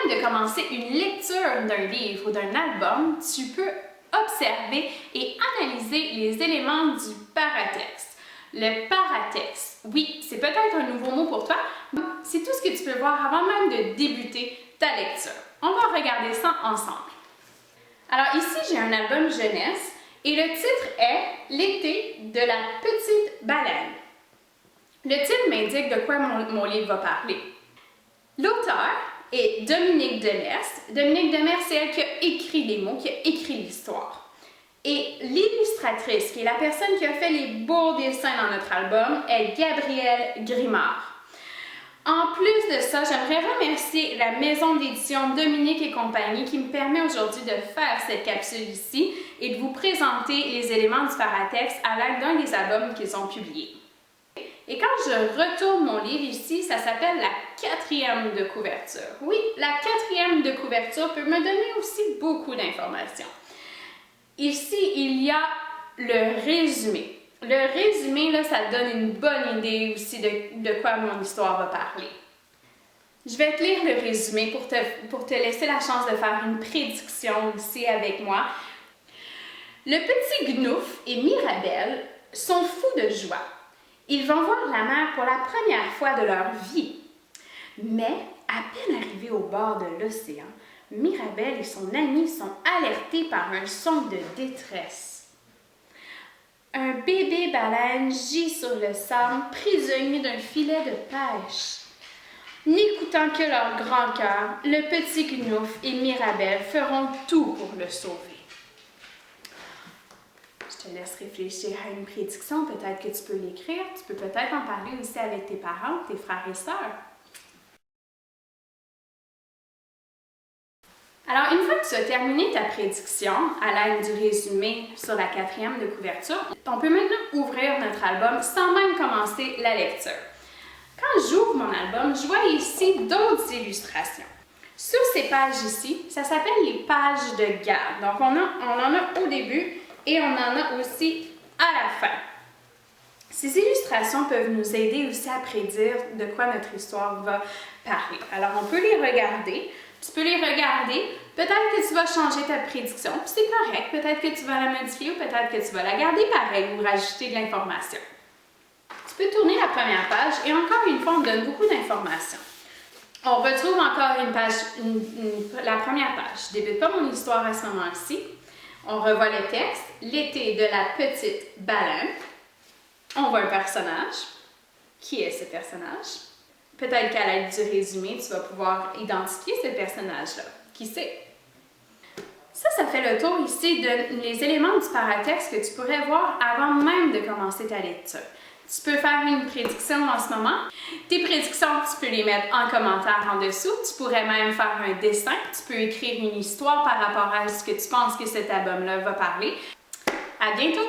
même de commencer une lecture d'un livre ou d'un album, tu peux observer et analyser les éléments du paratexte. Le paratexte, oui, c'est peut-être un nouveau mot pour toi, mais c'est tout ce que tu peux voir avant même de débuter ta lecture. On va regarder ça ensemble. Alors ici, j'ai un album jeunesse et le titre est « L'été de la petite baleine ». Le titre m'indique de quoi mon livre va parler. L'auteur est Dominique Demers. Dominique Demers, c'est elle qui a écrit les mots, qui a écrit l'histoire. Et l'illustratrice, qui est la personne qui a fait les beaux dessins dans notre album, est Gabrielle Grimard. En plus de ça, j'aimerais remercier la maison d'édition Dominique et compagnie qui me permet aujourd'hui de faire cette capsule ici et de vous présenter les éléments du paratexte à l'aide d'un des albums qu'ils ont publiés. Et quand je retourne mon livre ici, ça s'appelle la 4e de couverture. Oui, la 4e de couverture peut me donner aussi beaucoup d'informations. Ici, il y a le résumé. Le résumé, là, ça donne une bonne idée aussi de quoi mon histoire va parler. Je vais te lire le résumé pour te laisser la chance de faire une prédiction ici avec moi. Le petit Gnouf et Mirabelle sont fous de joie. Ils vont voir la mer pour la première fois de leur vie. Mais, à peine arrivés au bord de l'océan, Mirabelle et son ami sont alertés par un son de détresse. Un bébé baleine gît sur le sable, prisonnier d'un filet de pêche. N'écoutant que leur grand cœur, le petit Gnouf et Mirabelle feront tout pour le sauver. Je te laisse réfléchir à une prédiction, peut-être que tu peux l'écrire, tu peux peut-être en parler aussi avec tes parents, tes frères et sœurs. Alors, une fois que tu as terminé ta prédiction à l'aide du résumé sur la 4e de couverture, on peut maintenant ouvrir notre album sans même commencer la lecture. Quand j'ouvre mon album, je vois ici d'autres illustrations. Sur ces pages ici, ça s'appelle les pages de garde. Donc, on en a au début et on en a aussi à la fin. Ces illustrations peuvent nous aider aussi à prédire de quoi notre histoire va parler. Alors, on peut les regarder. Tu peux les regarder. Peut-être que tu vas changer ta prédiction, puis c'est correct. Peut-être que tu vas la modifier ou peut-être que tu vas la garder pareil ou rajouter de l'information. Tu peux tourner la première page et encore une fois, on donne beaucoup d'informations. On retrouve encore une page, la première page. Je ne débute pas mon histoire à ce moment-ci. On revoit le texte, l'été de la petite baleine. On voit un personnage. Qui est ce personnage? Peut-être qu'à l'aide du résumé, tu vas pouvoir identifier ce personnage-là. Qui c'est? Ça fait le tour ici des éléments du paratexte que tu pourrais voir avant même de commencer ta lecture. Tu peux faire une prédiction en ce moment. Tes prédictions, tu peux les mettre en commentaire en dessous. Tu pourrais même faire un dessin. Tu peux écrire une histoire par rapport à ce que tu penses que cet album-là va parler. À bientôt!